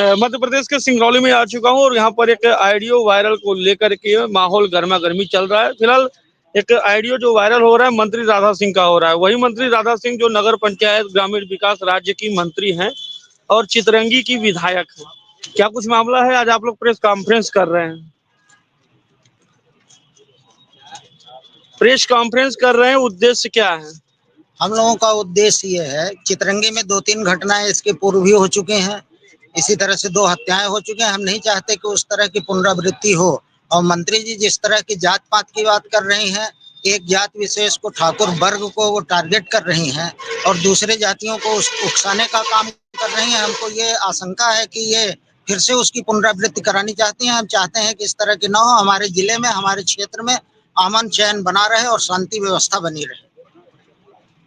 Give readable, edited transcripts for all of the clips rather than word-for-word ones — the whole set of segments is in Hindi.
मध्य प्रदेश के सिंगरौली में आ चुका हूं और यहाँ पर एक ऑडियो वायरल को लेकर के माहौल गर्मा गर्मी चल रहा है। फिलहाल एक ऑडियो जो वायरल हो रहा है मंत्री राधा सिंह का हो रहा है। वही मंत्री राधा सिंह जो नगर पंचायत ग्रामीण विकास राज्य की मंत्री हैं और चितरंगी की विधायक है। क्या कुछ मामला है? आज आप लोग प्रेस कॉन्फ्रेंस कर रहे हैं। प्रेस कॉन्फ्रेंस कर रहे हैं, उद्देश्य क्या है? हम लोगों का उद्देश्य ये है, चितरंगी में 2-3 घटनाएं इसके पूर्व भी हो चुके हैं। इसी तरह से 2 हत्याएं हो चुकी हैं। हम नहीं चाहते कि उस तरह की पुनरावृत्ति हो। और मंत्री जी जिस तरह की जात पात की बात कर रही हैं, एक जात विशेष को, ठाकुर वर्ग को वो टारगेट कर रही हैं और दूसरे जातियों को उकसाने का काम कर रही हैं। हमको ये आशंका है कि ये फिर से उसकी पुनरावृत्ति करानी चाहती हैं। हम चाहते हैं कि इस तरह की न हो। हमारे जिले में, हमारे क्षेत्र में अमन चैन बना रहे और शांति व्यवस्था बनी रहे।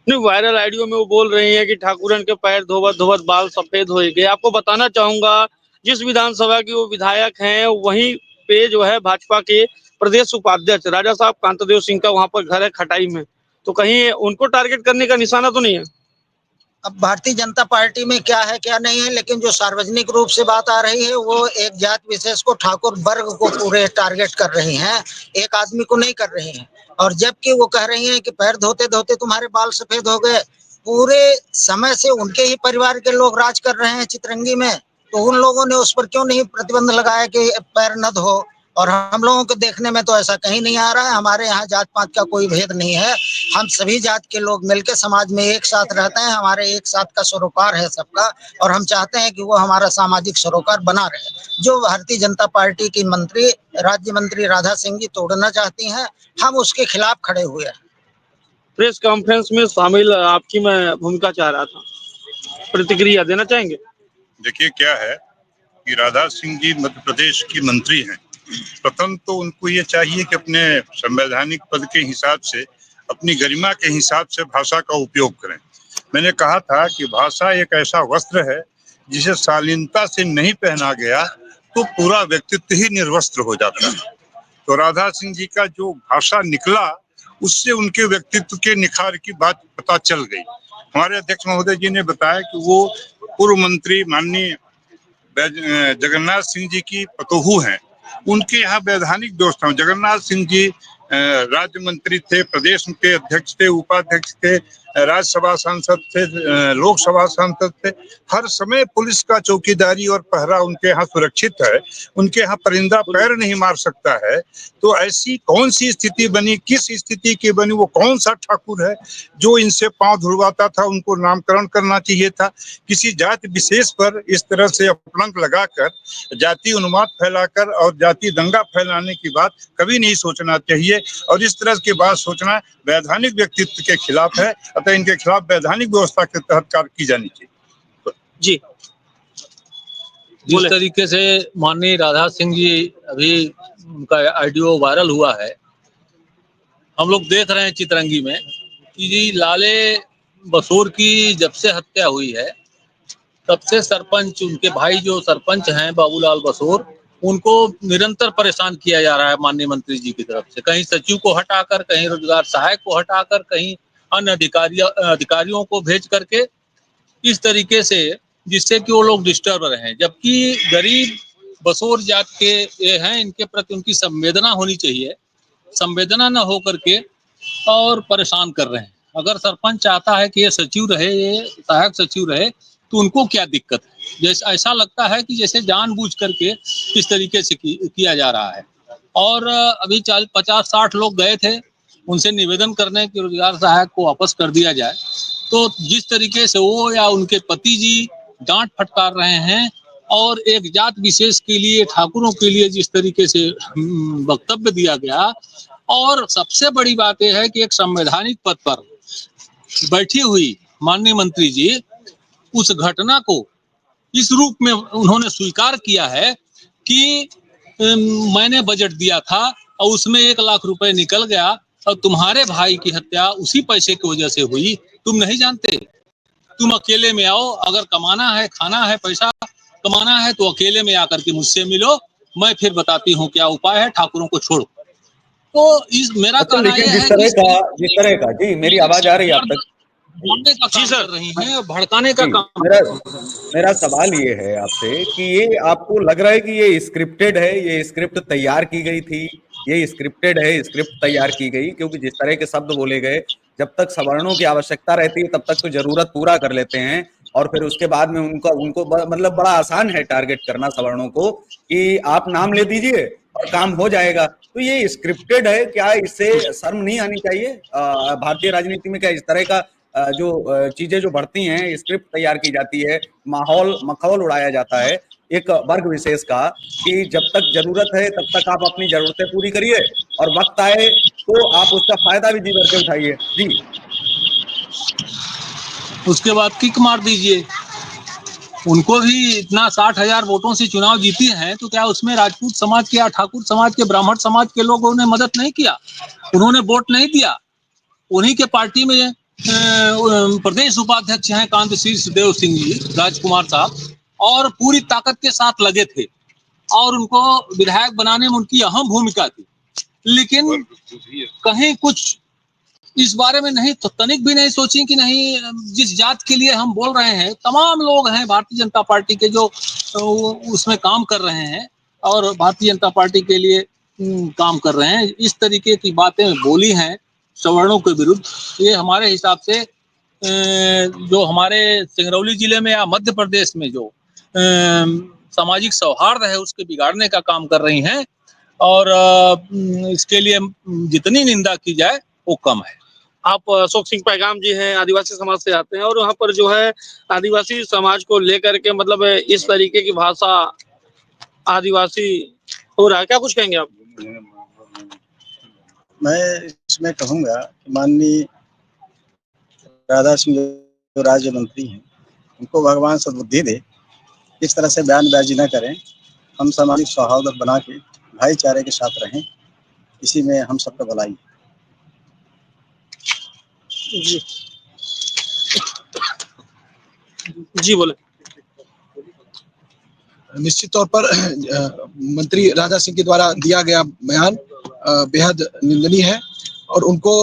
नहीं, वायरल ऑडियो में वो बोल रही है कि ठाकुरन के पैर धोवत धोवत बाल सफेद हो गए। आपको बताना चाहूंगा, जिस विधानसभा की वो विधायक हैं वहीं पे जो है भाजपा के प्रदेश उपाध्यक्ष राजा साहब कांतदेव सिंह का वहां पर घर है खटाई में, तो कहीं उनको टारगेट करने का निशाना तो नहीं है? अब भारतीय जनता पार्टी में क्या है क्या नहीं है, लेकिन जो सार्वजनिक रूप से बात आ रही है वो एक जात विशेष को, ठाकुर वर्ग को पूरे टारगेट कर रही हैं, एक आदमी को नहीं कर रही हैं। और जबकि वो कह रही हैं कि पैर धोते धोते तुम्हारे बाल सफेद हो गए। पूरे समय से उनके ही परिवार के लोग राज कर रहे हैं चितरंगी में, तो उन लोगों ने उस पर क्यों नहीं प्रतिबंध लगाया कि पैर न धो। और हम लोगों को देखने में तो ऐसा कहीं नहीं आ रहा है। हमारे यहाँ जात पात का कोई भेद नहीं है। हम सभी जात के लोग मिलकर समाज में एक साथ रहते हैं। हमारे एक साथ का सरोकार है सबका, और हम चाहते हैं कि वो हमारा सामाजिक सरोकार बना रहे। जो भारतीय जनता पार्टी की मंत्री, राज्य मंत्री राधा सिंह जी तोड़ना चाहती हैं, हम उसके खिलाफ खड़े हुए हैं। प्रेस कॉन्फ्रेंस में शामिल आपकी मैं भूमिका चाह रहा था, प्रतिक्रिया देना चाहेंगे? देखिए क्या है कि राधा सिंह जी मध्य प्रदेश की मंत्री हैं। प्रथम तो उनको ये चाहिए कि अपने संवैधानिक पद के हिसाब से, अपनी गरिमा के हिसाब से भाषा का उपयोग करें। मैंने कहा था कि भाषा एक ऐसा वस्त्र है जिसे शालीनता से नहीं पहना गया तो पूरा व्यक्तित्व ही निर्वस्त्र हो जाता है। तो राधा सिंह जी का जो भाषा निकला उससे उनके व्यक्तित्व के निखार की बात पता चल गई। हमारे अध्यक्ष महोदय जी ने बताया कि वो पूर्व मंत्री माननीय जगन्नाथ सिंह जी की पतोहू हैं। उनके यहाँ वैधानिक व्यवस्था, जगन्नाथ सिंह जी राज्य मंत्री थे, प्रदेश के अध्यक्ष थे, उपाध्यक्ष थे, राज्यसभा सांसद थे, लोकसभा सांसद थे। हर समय पुलिस का चौकीदारी और पहरा उनके यहाँ सुरक्षित है। उनके यहाँ परिंदा पैर नहीं मार सकता है। तो ऐसी कौन सी स्थिति बनी, किस स्थिति की बनी, वो कौन सा ठाकुर है जो इनसे पांव धुलवाता था? उनको नामकरण करना चाहिए था। किसी जाति विशेष पर इस तरह से अपलंक लगाकर, जाति उन्माद फैलाकर और जाति दंगा फैलाने की बात कभी नहीं सोचना चाहिए। और इस तरह की बात सोचना वैधानिक व्यक्तित्व के खिलाफ है। अतः इनके खिलाफ वैधानिक व्यवस्था के तहत कार्य की जानी चाहिए। जी, जिस तरीके से माननीय राधा सिंह जी अभी उनका ऑडियो वायरल हुआ है, हम लोग देख रहे हैं चितरंगी में कि जी लाले बसोर की जब से हत्या हुई है तब से सरपंच, उनके भाई जो सरपंच हैं बाबूलाल बसोर, उनको निरंतर परेशान किया जा रहा है माननीय मंत्री जी की तरफ से। कहीं सचिव को हटाकर, कहीं रोजगार सहायक को हटाकर, कहीं अन्य अधिकारियों को भेज करके, इस तरीके से जिससे कि वो लोग डिस्टर्ब रहे। जबकि गरीब बसोर जात के ये हैं, इनके प्रति उनकी संवेदना होनी चाहिए। संवेदना न हो करके और परेशान कर रहे हैं। अगर सरपंच चाहता है कि ये सचिव रहे, ये सहायक सचिव रहे, तो उनको क्या दिक्कत है? जैसे ऐसा लगता है कि जैसे जानबूझ करके इस तरीके से किया जा रहा है। और अभी 50-60 लोग गए थे उनसे निवेदन करने कि रोजगार सहायक को वापस कर दिया जाए। तो जिस तरीके से वो या उनके पति जी डांट फटकार रहे हैं और एक जात विशेष के लिए, ठाकुरों के लिए जिस तरीके से वक्तव्य दिया गया, और सबसे बड़ी बात यह है कि एक संवैधानिक पद पर बैठी हुई माननीय मंत्री जी उस घटना को इस रूप में उन्होंने स्वीकार किया है कि मैंने बजट दिया था और उसमें 1 लाख रुपए निकल गया और तुम्हारे भाई की हत्या उसी पैसे की वजह से हुई। तुम नहीं जानते? तुम अकेले में आओ, अगर कमाना है, खाना है, पैसा कमाना है तो अकेले में आकर के मुझसे मिलो, मैं फिर बताती हूँ क्या उपाय है, ठाकुरों को छोड़ो। तो इस मेरा कहना लेकिन यह जिस है तरह कि का जी, मेरी आवाज आ रही है आप तक? भड़काने का जी काम सर। कर रही हैं, भड़काने का जी, काम। मेरा मेरा सवाल ये है आपसे कि ये आपको लग रहा है कि ये स्क्रिप्टेड है, ये स्क्रिप्ट तैयार की गई थी, ये स्क्रिप्टेड है, स्क्रिप्ट तैयार की गई, क्योंकि जिस तरह के शब्द बोले गए, जब तक सवर्णों की आवश्यकता रहती है तब तक तो जरूरत पूरा कर लेते हैं, और फिर उसके बाद में उनका उनको मतलब बड़ा आसान है टारगेट करना सवर्णों को कि आप नाम ले दीजिए और काम हो जाएगा। तो ये स्क्रिप्टेड है, क्या इससे शर्म नहीं आनी चाहिए? भारतीय राजनीति में क्या इस तरह का जो चीजें जो बढ़ती हैं, स्क्रिप्ट तैयार की जाती है, माहौल मखौल उड़ाया जाता है एक वर्ग विशेष का कि जब तक जरूरत है तब तक आप अपनी जरूरतें पूरी करिए और वक्त आए तो आप उसका फायदा भी जी भर के उठाइए। जी। उसके बाद किक मार दीजिए। उनको भी इतना 60,000 वोटों से चुनाव जीती हैं, तो क्या उसमें राजपूत समाज के या ठाकुर समाज के, ब्राह्मण समाज के लोगों ने मदद नहीं किया? उन्होंने वोट नहीं दिया? उन्हीं के पार्टी में प्रदेश उपाध्यक्ष हैं कांत शीर्ष देव सिंह जी, राजकुमार साहब, और पूरी ताकत के साथ लगे थे और उनको विधायक बनाने में उनकी अहम भूमिका थी। लेकिन कहीं कुछ इस बारे में नहीं, तो तनिक भी नहीं सोची कि नहीं, जिस जात के लिए हम बोल रहे हैं, तमाम लोग हैं भारतीय जनता पार्टी के जो उसमें काम कर रहे हैं और भारतीय जनता पार्टी के लिए काम कर रहे हैं। इस तरीके की बातें बोली हैं सवर्णों के विरुद्ध, ये हमारे हिसाब से जो हमारे सिंगरौली जिले में या मध्य प्रदेश में जो सामाजिक सौहार्द है उसके बिगाड़ने का काम कर रही हैं, और इसके लिए जितनी निंदा की जाए वो कम है। आप अशोक सिंह पैगाम जी हैं, आदिवासी समाज से आते हैं और वहाँ पर जो है आदिवासी समाज को लेकर के मतलब इस तरीके की भाषा आदिवासी हो रहा है, क्या कुछ कहेंगे आप? मैं इसमें कहूँगा कि माननीय राधा सिंह जो राज्य मंत्री हैं, उनको भगवान सद्बुद्धि दे, इस तरह से बयानबाजी न करें। हम सामाजिक सौहार्द बना के भाईचारे के साथ रहें, इसी में हम सबका भलाई है। जी जी बोले। निश्चित तौर पर मंत्री राधा सिंह के द्वारा दिया गया बयान बेहद निंदनीय है और उनको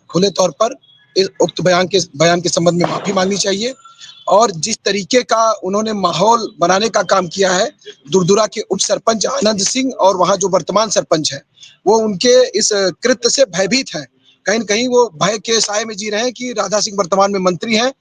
खुले तौर पर इस उक्त बयान के संबंध में माफी मांगनी चाहिए। और जिस तरीके का उन्होंने माहौल बनाने का काम किया है, दुरदुरा के उप सरपंच आनंद सिंह और वहां जो वर्तमान सरपंच है वो उनके इस कृत्य से भयभीत है। कहीं न कहीं वो भय के साए में जी रहे हैं कि राधा सिंह वर्तमान में मंत्री हैं,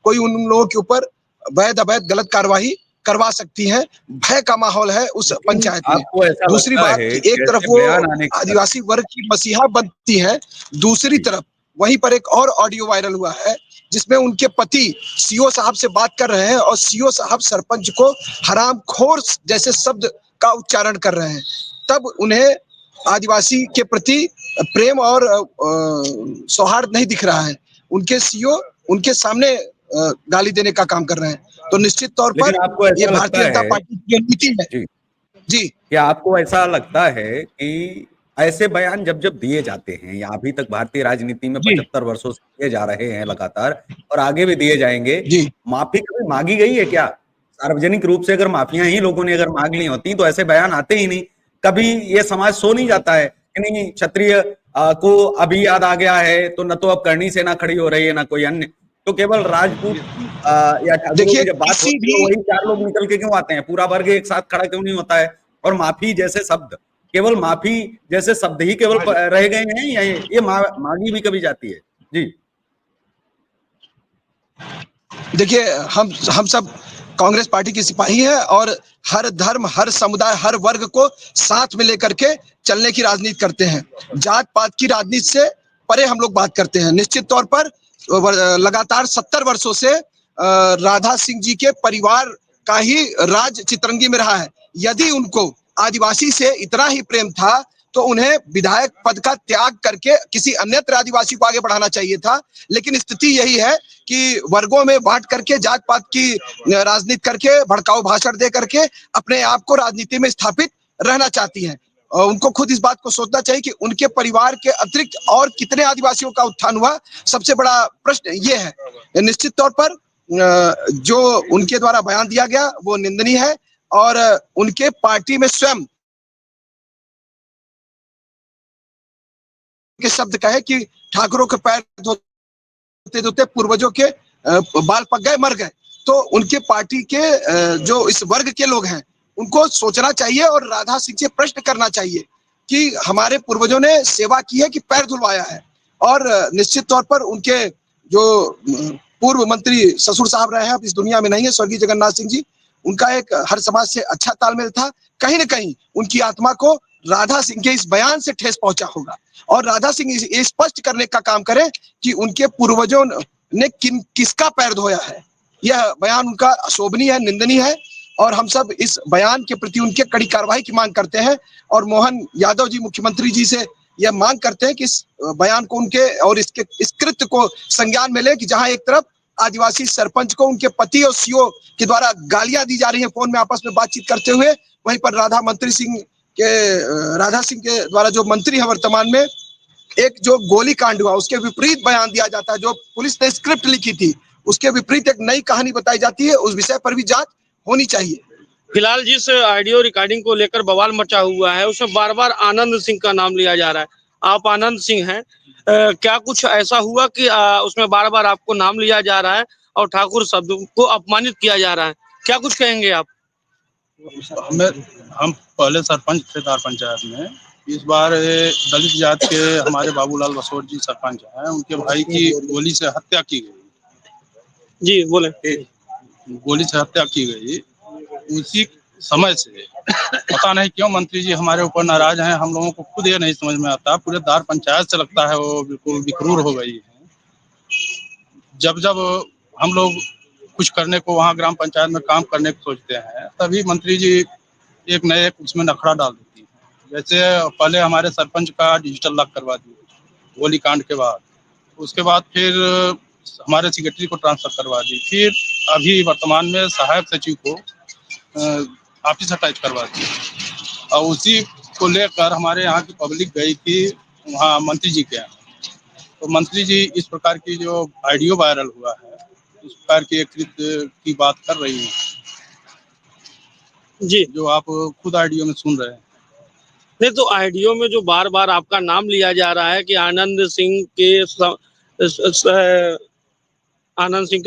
कोई उन लोगों के ऊपर वैध अवैध गलत कार्रवाई करवा सकती है। भय का माहौल है उस पंचायत में। आपको ऐसा दूसरी लगता बात है कि एक कि तरफ ऐसे वो बयान आने के बाद आदिवासी वर्ग की मसीहा बनती है, दूसरी तरफ वहीं पर एक और ऑडियो वायरल हुआ है जिसमें उनके पति सीओ साहब से बात कर रहे हैं और सीओ साहब सरपंच को हरामखोर जैसे शब्द का उच्चारण कर रहे हैं। तब उन्हें आदिवासी के प्रति प्रेम और सौहार्द नहीं दिख रहा है। उनके सीओ उनके सामने गाली देने का काम कर रहे हैं। तो निश्चित तौर पर लेकिन आपको ये ऐसा भारतीय लगता जनता है पार्टी की नीति है। जी, जी, क्या आपको ऐसा लगता है कि ऐसे बयान जब जब दिए जाते हैं या अभी तक भारतीय राजनीति में जी, 75 वर्षों से दिए जा रहे हैं लगातार और आगे भी दिए जाएंगे, जी। माफी कभी मांगी गई है क्या? सार्वजनिक रूप से अगर माफियां ही लोगों ने अगर मांग ली होती तो ऐसे बयान आते ही नहीं। कभी ये समाज सो नहीं जाता है कि नहीं क्षत्रिय को अभी याद आ गया है तो न तो अब करनी सेना खड़ी हो रही है ना कोई अन्य, तो केवल राजपूत या ठाकुरों देखिए की जब बात किसी होती है भी वही 4 लोग निकल के क्यों आते हैं? पूरा वर्ग एक साथ खड़ा क्यों नहीं होता है? और माफी जैसे शब्द, केवल माफी जैसे शब्द ही केवल रह गए हैं या ये मांगी भी कभी जाती है? जी। देखिए हम सब कांग्रेस पार्टी के सिपाही हैं और हर धर्म, हर समुदाय, हर वर्ग को साथ में लेकर के चलने की राजनीति करते हैं। जात पात की राजनीति से परे हम लोग बात करते हैं। निश्चित तौर पर लगातार 70 वर्षों से राधा सिंह जी के परिवार का ही राज चितरंगी में रहा है। यदि उनको आदिवासी से इतना ही प्रेम था तो उन्हें विधायक पद का त्याग करके किसी अन्यत्र आदिवासी को आगे बढ़ाना चाहिए था। लेकिन स्थिति यही है कि वर्गों में बांट करके, जात पात की राजनीति करके, भड़काऊ भाषण दे करके अपने आप को राजनीति में स्थापित रहना चाहती हैं। उनको खुद इस बात को सोचना चाहिए कि उनके परिवार के अतिरिक्त और कितने आदिवासियों का उत्थान हुआ। सबसे बड़ा प्रश्न ये है। निश्चित तौर पर जो उनके द्वारा बयान दिया गया वो निंदनीय है और उनके पार्टी में स्वयं के शब्द कहे कि ठाकुरों के पैर धो होते होते पूर्वजों के बाल पक गए, मर गए। तो उनके पार्टी के जो इस वर्ग के लोग हैं उनको सोचना चाहिए और राधा सिंह से प्रश्न करना चाहिए कि हमारे पूर्वजों ने सेवा की है कि पैर धुलवाया है। और निश्चित तौर पर उनके जो पूर्व मंत्री ससुर साहब रहे हैं, अब इस दुनिया में नहीं है, स्वर्गीय जगन्नाथ सिंह जी, उनका एक हर समाज से अच्छा तालमेल था। कहीं न कहीं उनकी आत्मा को राधा सिंह के इस बयान से ठेस पहुंचा होगा और राधा सिंह ये स्पष्ट करने का काम करें कि उनके पूर्वजों ने किसका पैर धोया है। यह बयान उनका अशोभनीय है, निंदनीय है और हम सब इस बयान के प्रति उनके कड़ी कार्रवाई की मांग करते हैं और मोहन यादव जी मुख्यमंत्री जी से यह मांग करते हैं कि इस बयान को उनके और इस कृत्य को संज्ञान में ले कि जहां एक तरफ आदिवासी सरपंच को उनके पति और सीओ के द्वारा गालियां दी जा रही हैं फोन में आपस में बातचीत करते हुए, वहीं पर राधा सिंह के द्वारा जो मंत्री है वर्तमान में, एक जो गोली कांड हुआ उसके विपरीत बयान दिया जाता है। जो पुलिस ने स्क्रिप्ट लिखी थी उसके विपरीत एक नई कहानी बताई जाती है। उस विषय पर भी जांच होनी चाहिए। फिलहाल जिस ऑडियो रिकॉर्डिंग को लेकर बवाल मचा हुआ है उसमें बार बार आनंद सिंह का नाम लिया जा रहा है। आप आनंद सिंह हैं, क्या कुछ ऐसा हुआ कि उसमें बार बार आपको नाम लिया जा रहा है और ठाकुर शब्द को अपमानित किया जा रहा है, क्या कुछ कहेंगे आप? हम पहले सरपंच थे दार पंचायत में। इस बार दलित जात के हमारे बाबूलाल बसोर जी सरपंच हैं, उनके भाई की गोली से हत्या की गई। जी बोले। गोली से हत्या की गई। उसी समय से पता नहीं क्यों मंत्री जी हमारे ऊपर नाराज हैं, हम लोगों को खुद ये नहीं समझ में आता। पूरे दार पंचायत से लगता है वो बिल्कुल विक्रूर हो गई है। जब जब हम लोग कुछ करने को वहाँ ग्राम पंचायत में काम करने को सोचते हैं तभी मंत्री जी एक नए उसमें नखड़ा डाल देती है। जैसे पहले हमारे सरपंच का डिजिटल लॉक करवा दिया गोली कांड के बाद, उसके बाद फिर हमारे सेक्रेटरी को ट्रांसफर करवा दी, फिर अभी वर्तमान में सहायक सचिव को ऑफिस अटैच करवा दी। और उसी को लेकर हमारे यहाँ की पब्लिक गई थी वहाँ मंत्री जी के यहाँ। तो मंत्री जी इस प्रकार की जो ऑडियो वायरल हुआ है इस प्रकार की कृत्य की बात कर रही है जी, जो आप खुद ऑडियो में सुन रहे हैं। नहीं तो ऑडियो में जो बार बार आपका नाम लिया जा रहा है कि आनंद सिंह के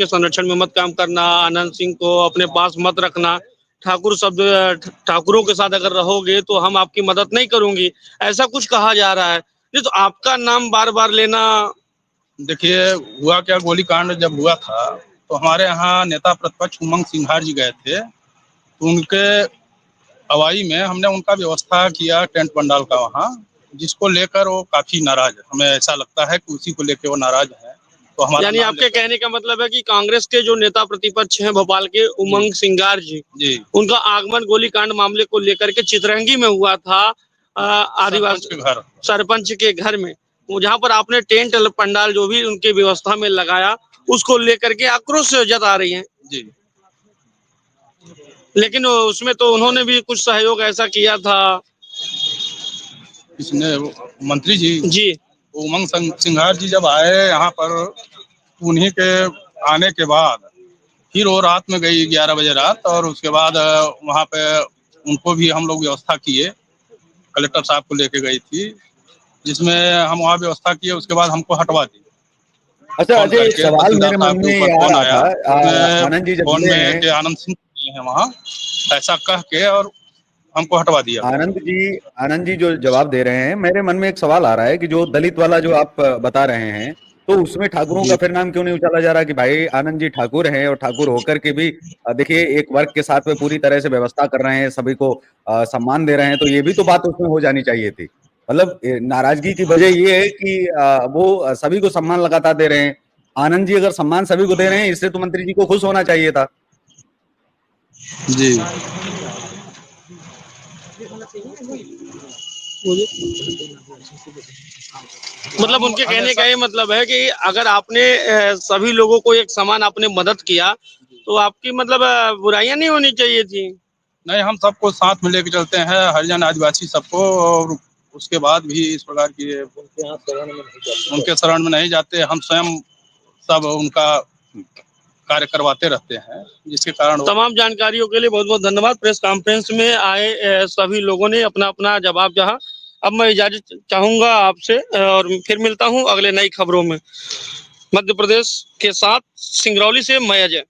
संरक्षण में मत काम करना, आनंद सिंह को अपने पास मत रखना, ठाकुर शब्द ठाकुरों के साथ अगर रहोगे तो हम आपकी मदद नहीं करूंगी, ऐसा कुछ कहा जा रहा है। नहीं तो आपका नाम बार बार लेना। देखिए हुआ क्या, गोली कांड जब हुआ था तो हमारे यहाँ नेता प्रतिपक्ष उमंग सिंघार जी गए थे, तो उनके अगुवाई में हमने उनका व्यवस्था किया टेंट पंडाल का वहाँ, जिसको लेकर वो काफी नाराज है। हमें ऐसा लगता है कि उसी को लेकर वो नाराज है। तो हमारा यानी आपके कहने का मतलब है कि कांग्रेस के जो नेता प्रतिपक्ष हैं भोपाल के उमंग सिंगार जी, उनका आगमन गोली कांड मामले को लेकर के चितरंगी में हुआ था आदिवासी सरपंच के घर में, जहाँ पर आपने टेंट पंडाल जो भी उनके व्यवस्था में लगाया उसको लेकर के आक्रोश जता रही हैं जी। लेकिन उसमें तो उन्होंने भी कुछ सहयोग ऐसा किया था। इसने मंत्री जी जी उमंग सिंघार जी जब आए यहाँ पर, उन्हीं के आने के बाद फिर वो रात में गई 11 बजे रात, और उसके बाद वहाँ पे उनको भी हम लोग व्यवस्था किए, कलेक्टर साहब को लेके गई थी, जिसमें हम वहाँ व्यवस्था किए। उसके बाद हमको हटवा दी। अच्छा अजय, एक सवाल मेरे मन में आ रहा था, आनंद जी जब फोन में कि आनंद सिंह है वहाँ, ऐसा कह के और हमको हटवा दिया। आनंद जी जो जवाब दे रहे हैं, मेरे मन में एक सवाल आ रहा है कि जो दलित वाला जो आप बता रहे हैं तो उसमें ठाकुरों का फिर नाम क्यों नहीं उछाला जा रहा कि भाई आनंद जी ठाकुर हैं, और ठाकुर होकर के भी देखिए एक वर्ग के साथ में पूरी तरह से व्यवस्था कर रहे हैं, सभी को सम्मान दे रहे हैं, तो ये भी तो बात उसमें हो जानी चाहिए थी। मतलब नाराजगी की वजह ये है कि वो सभी को सम्मान लगातार दे रहे हैं। आनंद जी अगर सम्मान सभी को दे रहे हैं, इससे तो मंत्री जी को खुश होना चाहिए था। जी मतलब उनके कहने का ये मतलब है कि अगर आपने सभी लोगों को एक समान आपने मदद किया तो आपकी मतलब बुराइयां नहीं होनी चाहिए थी। नहीं, हम सबको साथ में लेके चलते हैं, हरिजन आदिवासी सबको, और उसके बाद भी इस प्रकार की उनके शरण में नहीं जाते। हम स्वयं सब उनका कार्य करवाते रहते हैं, जिसके कारण तमाम जानकारियों के लिए बहुत बहुत धन्यवाद। प्रेस कॉन्फ्रेंस में आए सभी लोगों ने अपना अपना जवाब जहां। अब मैं इजाजत चाहूंगा आपसे और फिर मिलता हूं अगले नई खबरों में। मध्य प्रदेश के साथ सिंगरौली से मैं अजय।